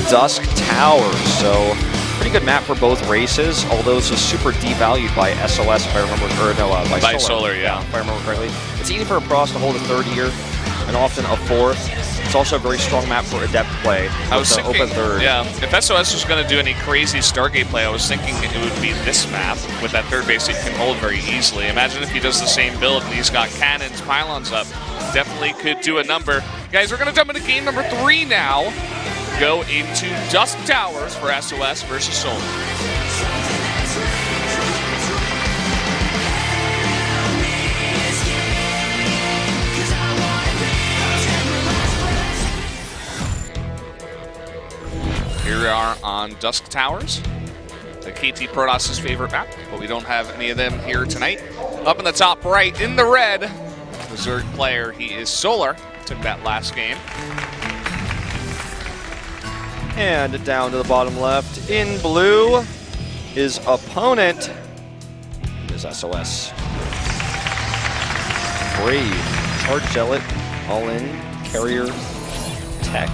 Dusk Towers. So pretty good map for both races, although this is super devalued by SOS, if I remember, or no, by Solar, yeah. If I remember correctly. It's easy for a Pross to hold a third here, and often a fourth. It's also a very strong map for Adept play. I was thinking, open third. yeah, if SOS was going to do any crazy Stargate play, I was thinking it would be this map with that third base he can hold very easily. Imagine if he does the same build and he's got cannons, pylons up. Definitely could do a number. Guys, we're going to jump into game number 3 now. Go into Dusk Towers for SOS versus Solar. Here we are on Dusk Towers, the KT Protoss' favorite map, but we don't have any of them here tonight. Up in the top right, in the red, the Zerg player, he is Solar. Took that last game. And down to the bottom left, in blue, his opponent is SOS. Brave, Charge Zealot, all in, Carrier, Tech.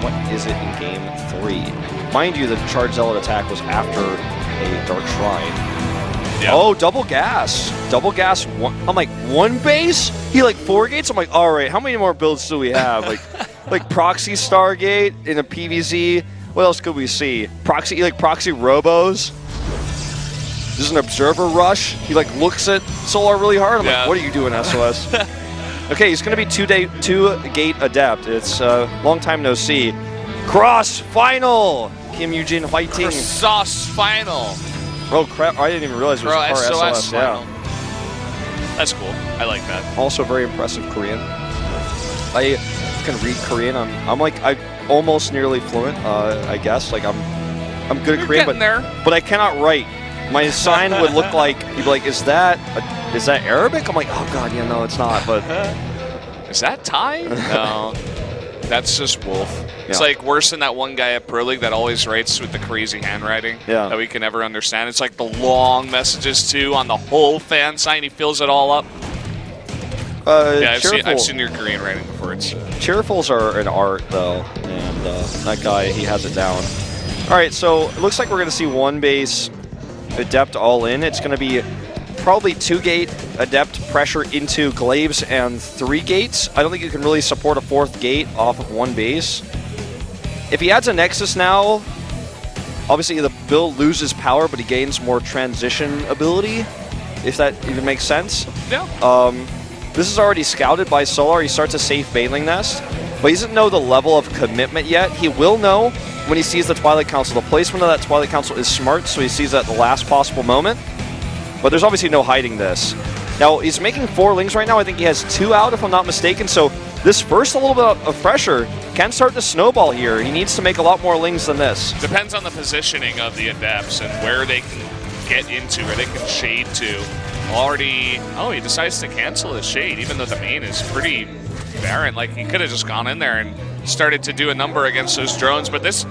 What is it in game 3? Mind you, the Charge Zealot attack was after a Dark Shrine. Yep. Oh, double gas. Double gas. I'm like, one base? He like 4 gates? I'm like, all right, how many more builds do we have? Like proxy Stargate in a PVZ. What else could we see? Proxy robos. This is an observer rush. He like looks at Solar really hard. I'm like, what are you doing, SOS? Okay, he's going to be 2-gate Adept. It's long time no see. CrossFinal! Kim Eugene fighting. CrossFinal. Oh crap, I didn't even realize it was SOS. Yeah. That's cool. I like that. Also very impressive Korean. I can read Korean. I'm almost nearly fluent, I guess. Like I'm good at Korean, but I cannot write. My sign would look like, you'd be like, is that Arabic? I'm like, oh god, yeah, no, it's not. But is that Thai? No, that's just Wolf. It's like worse than that one guy at Pro League that always writes with the crazy handwriting that we can never understand. It's like the long messages too on the whole fan sign. He fills it all up. Yeah, I've seen your Korean writing before. It's cheerfuls are an art though, and that guy, he has it down. All right, so it looks like we're going to see one base Adept all in. It's going to be probably 2-gate Adept pressure into Glaives and 3 gates. I don't think you can really support a 4th gate off of one base. If he adds a Nexus now, obviously the build loses power, but he gains more transition ability, if that even makes sense. Yeah. This is already scouted by Solar. He starts a safe Baneling Nest, but he doesn't know the level of commitment yet. He will know when he sees the Twilight Council. The placement of that Twilight Council is smart, so he sees that at the last possible moment. But there's obviously no hiding this. Now, he's making 4 Lings right now. I think he has 2 out, if I'm not mistaken. So this first little bit of pressure can start to snowball here. He needs to make a lot more Lings than this. Depends on the positioning of the Adepts and where they can get into, where they can shade to. Already, he decides to cancel his shade, even though the main is pretty barren. Like, he could have just gone in there and started to do a number against those drones, but this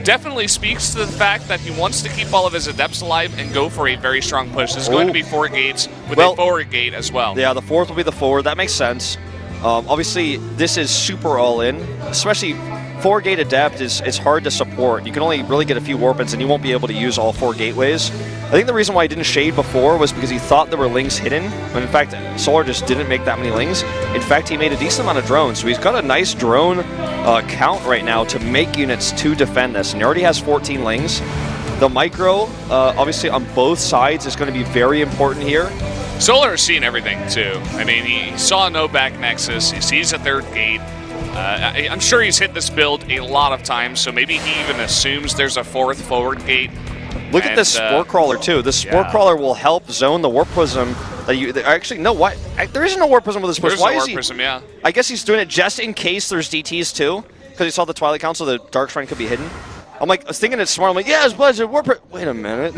definitely speaks to the fact that he wants to keep all of his Adepts alive and go for a very strong push. This is going to be 4 gates with a forward gate as well. Yeah, the 4th will be the forward. That makes sense. Obviously, this is super all-in, especially 4-gate Adept is hard to support. You can only really get a few Warpins, and you won't be able to use all 4 gateways. I think the reason why he didn't shade before was because he thought there were Lings hidden, when in fact, Solar just didn't make that many Lings. In fact, he made a decent amount of drones, so he's got a nice drone count right now to make units to defend this, and he already has 14 Lings. The micro, obviously on both sides, is going to be very important here. Solar has seen everything, too. I mean, he saw no back Nexus, he sees a 3rd gate. I'm sure he's hit this build a lot of times, so maybe he even assumes there's a 4th forward gate. Look at this Spore Crawler, too. This Spore Crawler will help zone the Warp Prism. Actually, no, what? There isn't no Warp Prism with this push. There's no Warp Prism, yeah. I guess he's doing it just in case there's DTs, too, because he saw the Twilight Council, the Dark Shrine could be hidden. I was thinking it's smart. I'm like, yeah, it's Blizzard, Warp Prism. Wait a minute.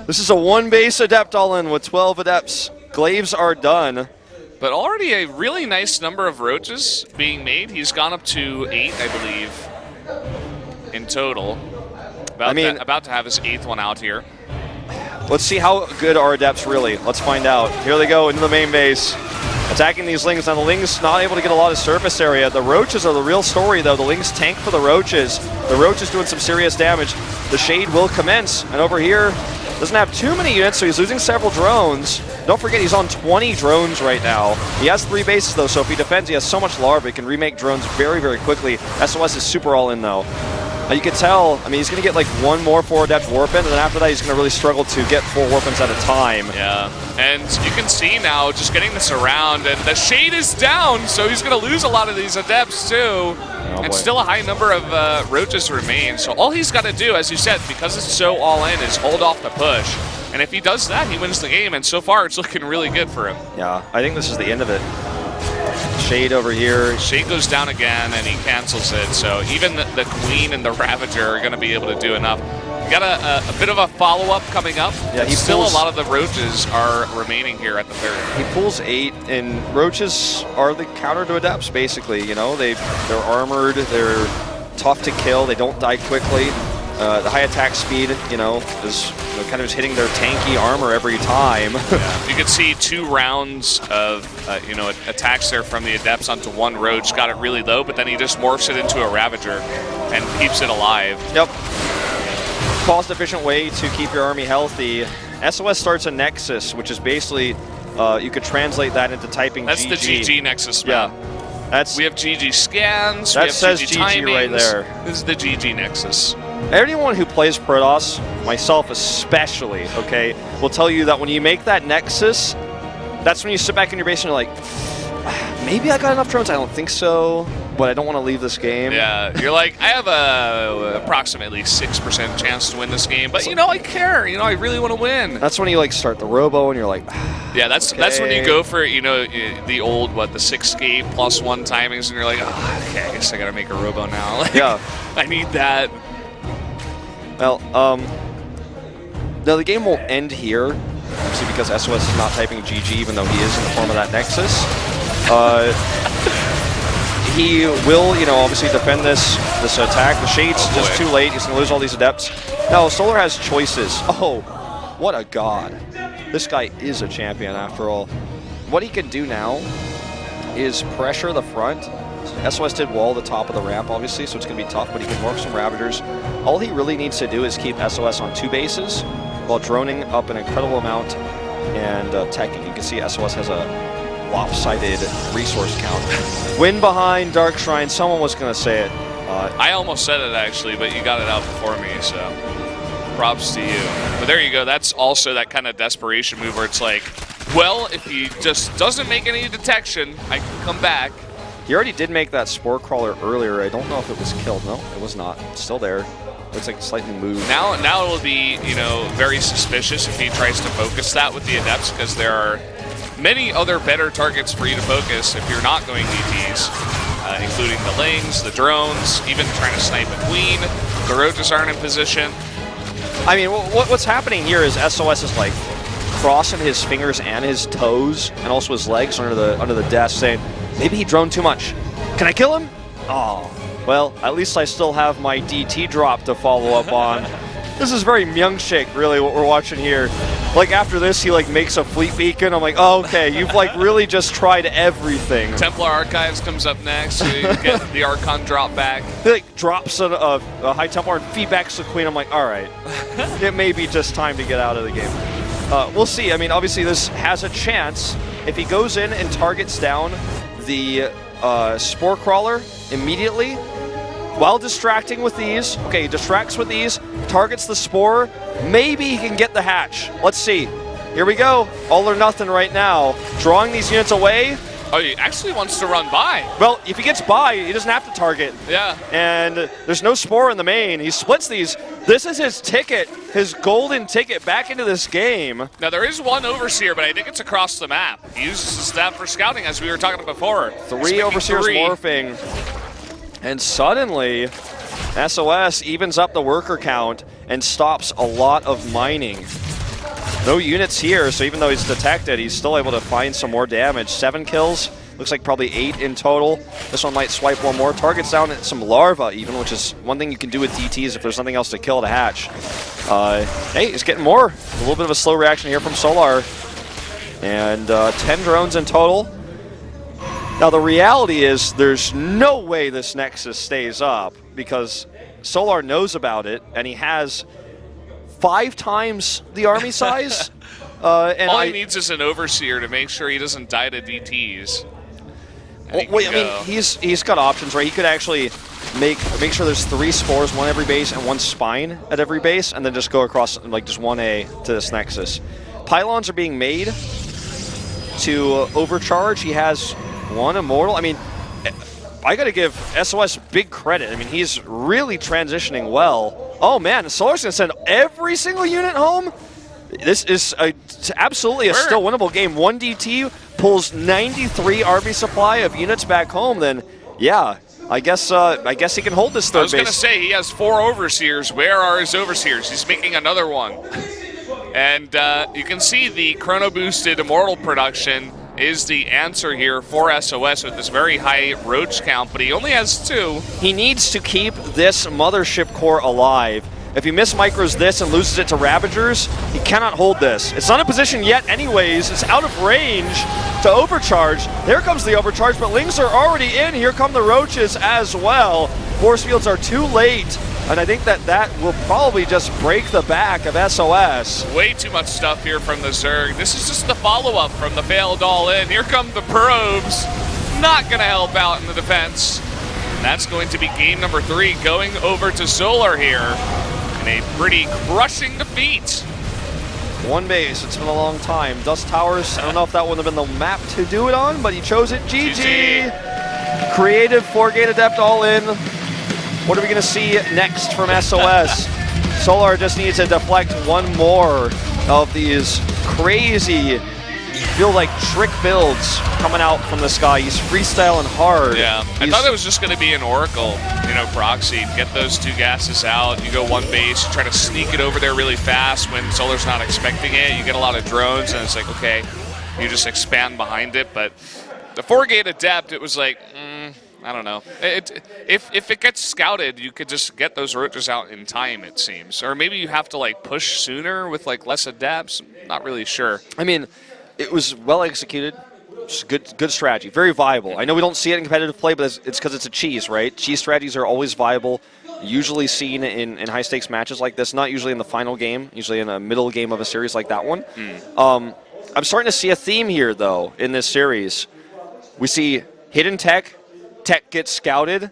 This is a 1-base Adept all-in with 12 Adepts. Glaives are done. But already a really nice number of roaches being made. He's gone up to 8, I believe, in total. About to have his 8th one out here. Let's see how good are Adepts really. Let's find out. Here they go into the main base. attacking these Lings. Now the Lings not able to get a lot of surface area. The Roaches are the real story though. The Lings tank for the Roaches. The Roaches doing some serious damage. The Shade will commence, and over here, doesn't have too many units, so he's losing several drones. Don't forget, he's on 20 drones right now. He has 3 bases though, so if he defends, he has so much larva, he can remake drones very, very quickly. SOS is super all in though. You can tell, I mean, he's going to get like 1 more 4-adept Warpin, and then after that he's going to really struggle to get 4 Warpins at a time. Yeah, and you can see now just getting this around, and the Shade is down, so he's going to lose a lot of these Adepts too. And still a high number of Roaches remain, so all he's got to do, as you said, because it's so all in, is hold off the push. And if he does that, he wins the game, and so far it's looking really good for him. Yeah, I think this is the end of it. Shade over here. Shade goes down again, and he cancels it. So even the Queen and the Ravager are going to be able to do enough. We got a bit of a follow-up coming up. Yeah, still a lot of the Roaches are remaining here at the third. He pulls 8, and Roaches are the counter to Adepts, basically. You know, they're armored, they're tough to kill, they don't die quickly. The high attack speed, you know, is kind of just hitting their tanky armor every time. Yeah. You can see 2 rounds of, attacks there from the Adepts onto 1 Roach. Got it really low, but then he just morphs it into a Ravager and keeps it alive. Yep. Cost-efficient way to keep your army healthy. SOS starts a Nexus, which is basically, you could translate that into typing That's GG. the GG Nexus, man. Yeah. We have GG scans, that we have says GG GG timings. right there. This is the GG Nexus. Anyone who plays Protoss, myself especially, okay, will tell you that when you make that Nexus, that's when you sit back in your base and you're like, maybe I got enough drones, I don't think so, but I don't want to leave this game. Yeah, you're like, I have a approximately 6% chance to win this game, but you know, I care, you know, I really want to win. That's when you like start the Robo and you're like, yeah, that's when you go for, you know, the old, the 6-gate +1 timings, and you're like, oh, okay, I guess I got to make a Robo now. Like, yeah. I need that. Well, now the game will end here, obviously because SOS is not typing GG, even though he is in the form of that Nexus. He will, you know, obviously defend this attack. The Shade's just too late. He's going to lose all these Adepts. Now, Solar has choices. Oh, what a god. This guy is a champion, after all. What he can do now is pressure the front. SOS did wall the top of the ramp, obviously, so it's going to be tough, but he can morph some Ravagers. All he really needs to do is keep SOS on 2 bases while droning up an incredible amount and teching. You can see SOS has a lopsided resource count. Win behind Dark Shrine. Someone was going to say it. I almost said it, actually, but you got it out before me, so props to you. But there you go. That's also that kind of desperation move where it's like, well, if he just doesn't make any detection, I can come back. He already did make that Spore Crawler earlier. I don't know if it was killed. No, it was not. It's still there. Looks like slightly moved. Now it'll be, you know, very suspicious if he tries to focus that with the Adepts, because there are many other better targets for you to focus if you're not going DTs, including the Lings, the drones, even trying to snipe a Queen. The Roaches aren't in position. I mean, what's happening here is SOS is like crossing his fingers and his toes and also his legs under the desk, saying, maybe he droned too much. Can I kill him? Oh, well, at least I still have my DT drop to follow up on. This is very Myung-shake, really, what we're watching here. Like, after this, he, like, makes a fleet beacon. I'm like, oh, okay, you've, like, really just tried everything. Templar Archives comes up next, so you get the Archon drop back. He, like, drops a High Templar and feedbacks the Queen. I'm like, all right, it may be just time to get out of the game. We'll see. I mean, obviously, this has a chance. If he goes in and targets down the Spore Crawler immediately, while distracting with these, okay, he distracts with these, targets the Spore, maybe he can get the hatch. Let's see. Here we go. All or nothing right now. Drawing these units away. Oh, he actually wants to run by. Well, if he gets by, he doesn't have to target. Yeah. And there's no Spore in the main. He splits these. This is his ticket, his golden ticket back into this game. Now, there is one Overseer, but I think it's across the map. He uses his staff for scouting, as we were talking about before. 3 Overseers morphing. And suddenly, SOS evens up the worker count and stops a lot of mining. No units here, so even though he's detected, he's still able to find some more damage. 7 kills, looks like probably 8 in total. This one might swipe one more. Targets down at some larva even, which is one thing you can do with DTs if there's nothing else to kill to hatch. Hey, he's getting more. A little bit of a slow reaction here from Solar. And 10 drones in total. Now, the reality is there's no way this Nexus stays up because Solar knows about it, and he has 5 times the army size. And all he needs is an Overseer to make sure he doesn't die to DTs. Well, I mean, he's got options, right? He could actually make sure there's 3 spores, 1 every base, and 1 spine at every base, and then just go across like just 1A to this Nexus. Pylons are being made to overcharge. He has 1 Immortal. I mean, I got to give SOS big credit. I mean, he's really transitioning well. Oh man, Solar's gonna send every single unit home. This is absolutely a still winnable game. 1 DT pulls 93 army supply of units back home. Then, yeah, I guess he can hold this third base. I was gonna say he has 4 Overseers. Where are his Overseers? He's making another one, and you can see the chrono boosted Immortal production is the answer here for SOS with this very high Roach count, but he only has 2. He needs to keep this Mothership core alive. If he mismicros this and loses it to Ravagers, he cannot hold this. It's not in position yet anyways. It's out of range to overcharge. There comes the overcharge, but Lings are already in. Here come the Roaches as well. Force fields are too late, and I think that will probably just break the back of SOS. Way too much stuff here from the Zerg. This is just the follow-up from the failed all-in. Here come the probes. Not going to help out in the defense. And that's going to be game number 3 going over to Solar here. A pretty crushing defeat. 1 base, it's been a long time. Dust Towers, I don't know if that would have been the map to do it on, but he chose it. GG. Creative 4-gate Adept all in. What are we going to see next from SOS? Solar just needs to deflect 1 more of these crazy, feel like trick builds coming out from the sky. He's freestyling hard. Yeah, I thought it was just going to be an Oracle, proxy. Get those 2 gases out. You go 1 base, you try to sneak it over there really fast when Solar's not expecting it. You get a lot of drones, and it's like, okay, you just expand behind it. But the 4-gate Adept, it was like, I don't know. If it gets scouted, you could just get those Roaches out in time, it seems. Or maybe you have to push sooner with less Adepts. Not really sure. I mean, it was well executed. It's good strategy. Very viable. I know we don't see it in competitive play, but it's because it's a cheese, right? Cheese strategies are always viable, usually seen in high-stakes matches like this, not usually in the final game, usually in a middle game of a series like that one. I'm starting to see a theme here, though, in this series. We see hidden tech gets scouted,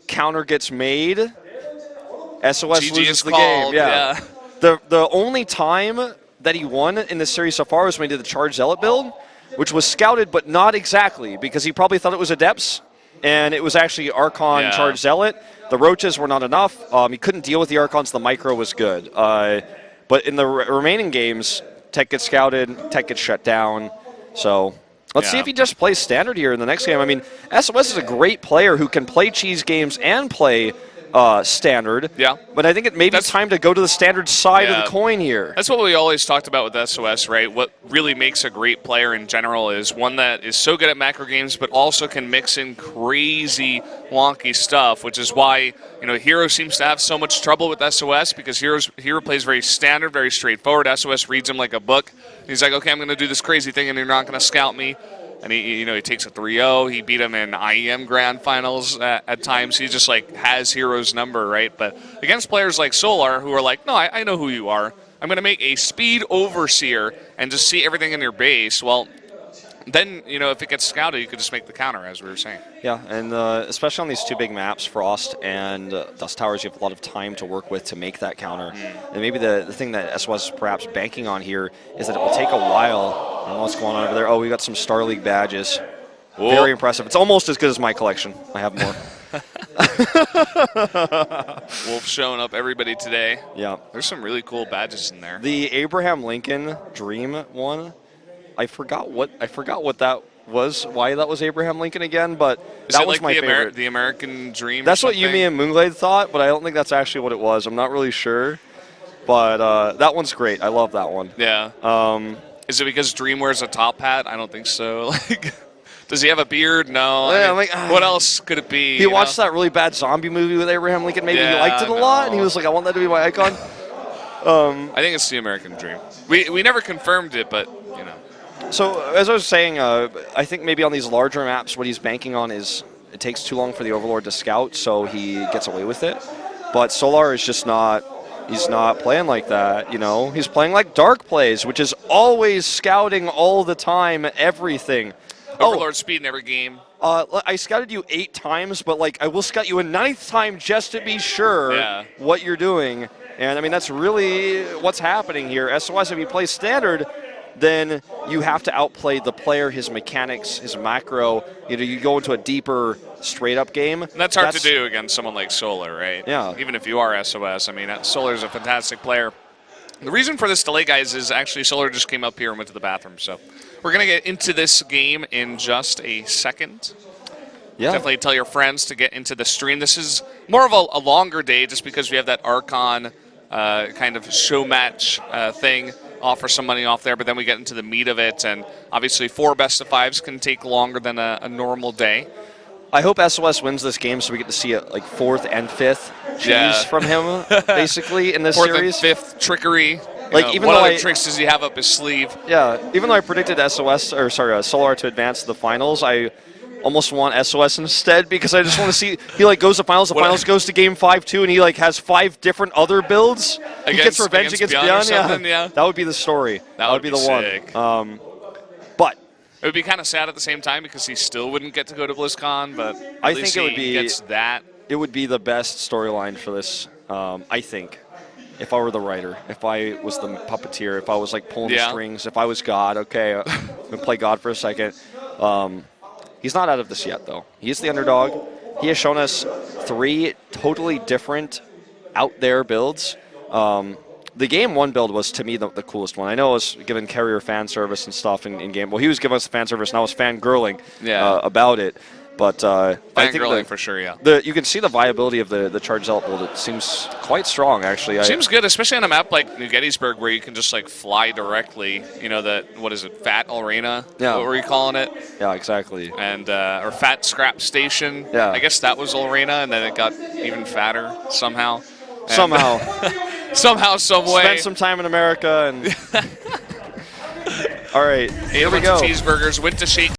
counter gets made, SOS GG loses the called, game. Yeah. The only time that he won in this series so far was when he did the Charge Zealot build, which was scouted, but not exactly, because he probably thought it was Adepts, and it was actually Archon Charge Zealot. The Roaches were not enough. He couldn't deal with the Archons. The micro was good. But in the remaining games, Tech gets scouted, Tech gets shut down. So let's see if he just plays Standard here in the next game. I mean, SOS is a great player who can play cheese games and play Standard. Yeah. But I think it may be time to go to the Standard side of the coin here. That's what we always talked about with SOS, right? What really makes a great player in general is one that is so good at macro games, but also can mix in crazy, wonky stuff, which is why, Hero seems to have so much trouble with SOS, because Hero plays very standard, very straightforward. SOS reads him like a book. He's like, okay, I'm going to do this crazy thing, and you're not going to scout me. And he takes a 3-0. He beat him in IEM Grand Finals at times. He just has Hero's number, right? But against players like Solar, who are like, no, I know who you are. I'm going to make a speed Overseer and just see everything in your base. Well, then, if it gets scouted, you could just make the counter, as we were saying. Yeah, and especially on these 2 big maps, Frost and Dust Towers, you have a lot of time to work with to make that counter. And maybe the thing that SOS is perhaps banking on here is that it will take a while. I don't know what's going on over there. Oh, we got some Star League badges. Whoa. Very impressive. It's almost as good as my collection. I have more. Wolf showing up everybody today. Yeah. There's some really cool badges in there. The Abraham Lincoln Dream one, I forgot what that was, why that was Abraham Lincoln again, but that was my favorite. The American Dream. That's what Yumi and Moonglade thought, but I don't think that's actually what it was. I'm not really sure. But that one's great. I love that one. Yeah. Is it because Dream wears a top hat? I don't think so. Does he have a beard? No. Yeah, what else could it be? He watched that really bad zombie movie with Abraham Lincoln. Maybe he liked it a lot, and he was like, I want that to be my icon. I think it's the American Dream. We never confirmed it, but, So as I was saying, I think maybe on these larger maps, what he's banking on is it takes too long for the Overlord to scout, so he gets away with it. But Solar is just not. He's not playing like that, you know. He's playing like Dark plays, which is always scouting all the time, everything. Overlord speed in every game. I scouted you 8 times, but like I will scout you a 9th time just to be sure what you're doing. And I mean that's really what's happening here. SOS, if you play standard, then you have to outplay the player, his mechanics, his macro. You know, you go into a deeper, straight-up game. And that's hard to do against someone like Solar, right? Yeah. Even if you are SOS, I mean, Solar's a fantastic player. The reason for this delay, guys, is actually Solar just came up here and went to the bathroom. So we're going to get into this game in just a second. Yeah. Definitely tell your friends to get into the stream. This is more of a longer day just because we have that Archon kind of show match thing. Offer some money off there, but then we get into the meat of it, and obviously 4 best-of-5s can take longer than a normal day. I hope SOS wins this game so we get to see like 4th and 5th cheese from him, basically, in this 4th series. 4th and 5th trickery. Like, even what though other tricks does he have up his sleeve? Yeah, even though I predicted Solar to advance to the finals, I almost want SOS instead because I just want to see he like goes to finals. The finals goes to game 5 too, and he like has 5 different other builds. He gets revenge against Beyond. Yeah, that would be the story. That would be the sick. One. But it would be kind of sad at the same time because he still wouldn't get to go to BlizzCon. But I think it would be gets that. It would be the best storyline for this. I think. If I were the writer, if I was the puppeteer, if I was like pulling the strings, if I was God, okay, I'm gonna play God for a second. He's not out of this yet, though. He is the underdog. He has shown us 3 totally different out there builds. The game 1 build was, to me, the coolest one. I know it was given carrier fan service and stuff in game. Well, he was giving us the fan service, and I was fangirling about it. But I think for sure, you can see the viability of the Charge Zealot build. It seems quite strong, actually. Seems good, especially on a map like New Gettysburg where you can just like fly directly. You know, what is it, Fat Arena? Yeah. What were you calling it? Yeah, exactly. And or Fat Scrap Station. Yeah. I guess that was Arena, and then it got even fatter somehow. Somehow, some way. Spent some time in America and. All right, here we go. Cheeseburgers, went to Shake.